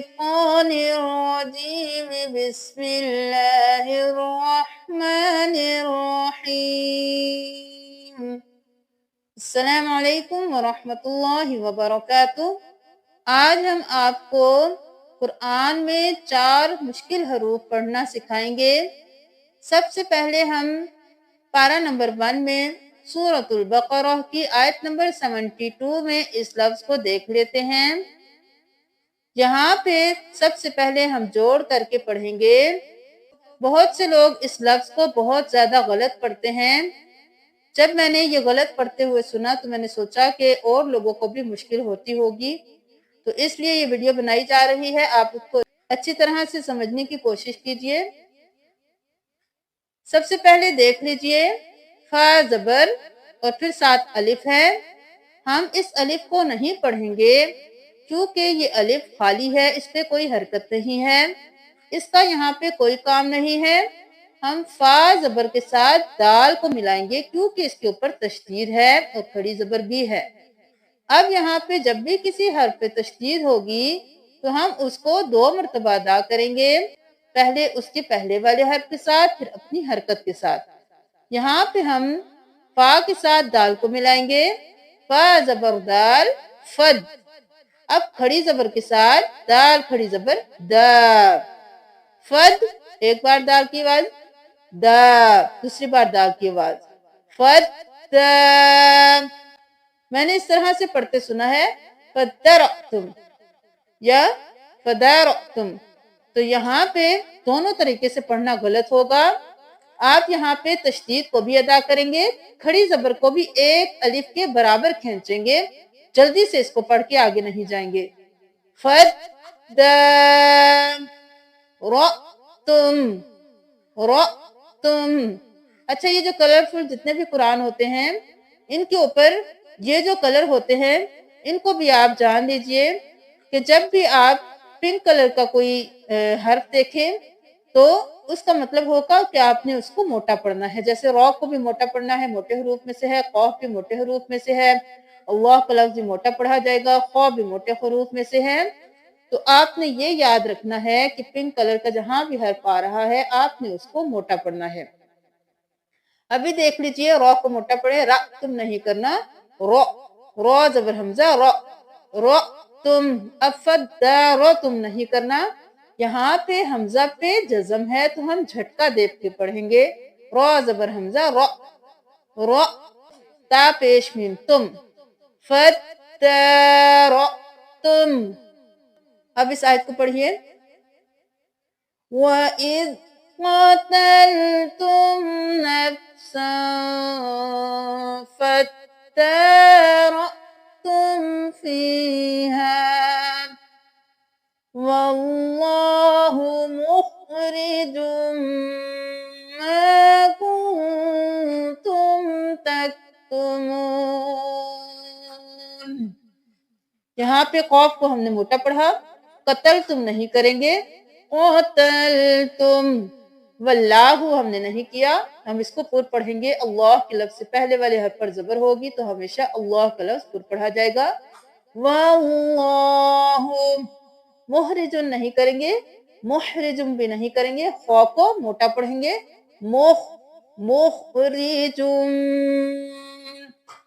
الشيطان الرجيم بسم الله الرحمن الرحيم السلام علیکم ورحمۃ اللہ وبرکاتہ۔ آج ہم آپ کو قرآن میں 4 مشکل حروف پڑھنا سکھائیں گے۔ سب سے پہلے ہم پارہ نمبر 1 میں سورۃ البقرہ کی آیت نمبر 72 میں اس لفظ کو دیکھ لیتے ہیں۔ یہاں پہ سب سے پہلے ہم جوڑ کر کے پڑھیں گے۔ بہت سے لوگ اس لفظ کو بہت زیادہ غلط پڑھتے ہیں۔ جب میں نے یہ غلط پڑھتے ہوئے سنا تو میں نے سوچا کہ اور لوگوں کو بھی مشکل ہوتی ہوگی، تو اس لیے یہ ویڈیو بنائی جا رہی ہے۔ آپ اس کو اچھی طرح سے سمجھنے کی کوشش کیجئے۔ سب سے پہلے دیکھ لیجئے، فا زبر اور پھر ساتھ الف ہے۔ ہم اس الف کو نہیں پڑھیں گے کیونکہ یہ الف خالی ہے، اس پہ کوئی حرکت نہیں ہے، اس کا یہاں پہ کوئی کام نہیں ہے۔ ہم فا زبر کے ساتھ دال کو ملائیں گے کیونکہ اس کے اوپر تشدید ہے اور کھڑی زبر بھی ہے۔ اب یہاں پہ جب بھی کسی حرف پہ تشدید ہوگی تو ہم اس کو 2 مرتبہ ادا کریں گے، پہلے اس کے پہلے والے حرف کے ساتھ پھر اپنی حرکت کے ساتھ۔ یہاں پہ ہم فا کے ساتھ دال کو ملائیں گے، فا زبر دال فد۔ اب کھڑی زبر کے ساتھ دال کھڑی زبر دا، فد۔ ایک بار دال کی آواز دا، دوسری بار دال کی آواز فد دا۔ میں نے اس طرح سے پڑھتے سنا ہے فدرأتم یا فدارأتم، تو یہاں پہ دونوں طریقے سے پڑھنا غلط ہوگا۔ آپ یہاں پہ تشدید کو بھی ادا کریں گے، کھڑی زبر کو بھی ایک الف کے برابر کھینچیں گے، جلدی سے اس کو پڑھ کے آگے نہیں جائیں گے۔ فدارأتم رأتم۔ اچھا، یہ جو کلرفل جتنے بھی قرآن ہوتے ہیں ان کے اوپر یہ جو کلر ہوتے ہیں ان کو بھی آپ جان لیجئے کہ جب بھی آپ پنک کلر کا کوئی حرف دیکھیں تو اس کا مطلب ہوگا کہ آپ نے اس کو موٹا پڑھنا ہے۔ جیسے را کو بھی موٹا پڑھنا ہے، موٹے حروف میں سے ہے، قاف بھی موٹے حروف میں سے ہے، اللہ کا لفظ بھی موٹا پڑھا جائے گا، خا بھی موٹے حروف میں سے ہے۔ تو آپ نے یہ یاد رکھنا ہے کہ پنک کلر کا جہاں بھی حرف آ رہا ہے آپ نے اس کو موٹا پڑھنا ہے۔ ابھی دیکھ لیجئے، را کو موٹا پڑھے، را تم نہیں کرنا، را زبر حمزہ را تم۔ اب فدارو تم نہیں کرنا، یہاں پہ حمزہ پہ جزم ہے تو ہم جھٹکا دیکھ کے پڑھیں گے، را زبر حمزہ را، تا پیش میم تم، فدارتم۔ اب اس آیت کو پڑھیے، وَإِذْ قَتَلْتُمْ نَفْسًا فَادَّارَأْتُمْ فِيهَا وَاللَّهُ مُخْرِجٌ مَا كُنْتُمْ تَكْتُمُونَ۔ یہاں پہ قاف کو ہم نے موٹا پڑھا، قتل تم نہیں کریں گے، قتل تم، واللہ ہم نے نہیں کیا، ہم اس کو پر پڑھیں گے۔ اللہ کے لفظ سے پہلے والے حرف پر زبر ہوگی تو ہمیشہ اللہ کا لفظ پر پڑھا جائے گا۔ واللہ، محرجن نہیں کریں گے، محرجن بھی نہیں کریں گے، خا کو موٹا پڑھیں گے، مخرجن۔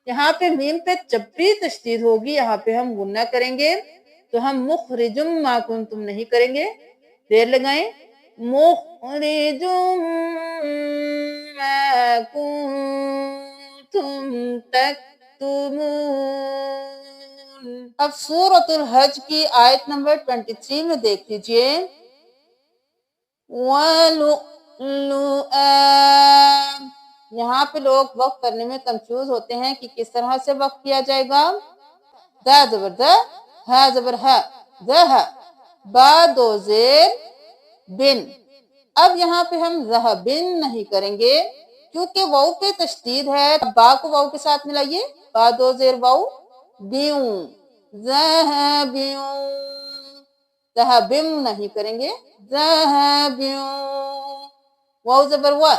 یہاں پہ میم پہ جب بھی تشدید ہوگی یہاں پہ ہم غنہ کریں گے تو ہم مخرجم ما کنتم نہیں کریں گے، دیر لگائیں، مخرجم ما کنتم تکتمون۔ اب سورۃ الحج کی آیت نمبر 23 میں دیکھ لیجئے، وَلُؤْلُؤًا۔ یہاں پہ لوگ وقف کرنے میں کنفیوز ہوتے ہیں کہ کس طرح سے وقف کیا جائے گا۔ دا زبر دا، ہا زبر ہا، دا ہا، با دو زیر بن۔ اب یہاں پہ ہم ذہبن نہیں کریں گے کیونکہ واؤ پہ تشدید ہے، با کو واؤ کے ساتھ ملائیے، با دو زیر واؤ، بیوں، ذہبیوں، ذہبم نہیں کریں گے، ذہبیوں، واؤ زبر وا،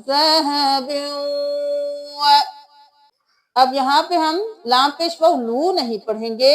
ذہبیوں۔ اب یہاں پہ ہم لام پیش واؤ لو نہیں پڑھیں گے،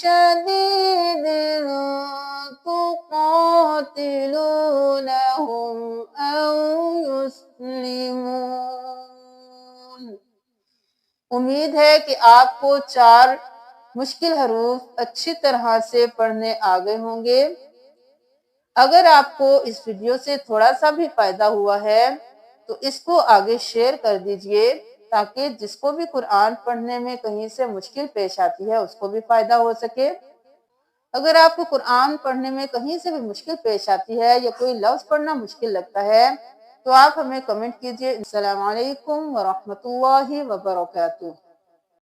شديد تقاتلونهم أو يسلمون۔ امید ہے کہ آپ کو 4 مشکل حروف اچھی طرح سے پڑھنے آ گئے ہوں گے۔ اگر آپ کو اس ویڈیو سے تھوڑا سا بھی فائدہ ہوا ہے تو اس کو آگے شیئر کر دیجئے تاکہ جس کو بھی قرآن پڑھنے میں کہیں سے مشکل پیش آتی ہے اس کو بھی فائدہ ہو سکے۔ اگر آپ کو قرآن پڑھنے میں کہیں سے بھی مشکل پیش آتی ہے یا کوئی لفظ پڑھنا مشکل لگتا ہے تو آپ ہمیں کمنٹ کیجئے۔ السلام علیکم ورحمۃ اللہ وبرکاتہ۔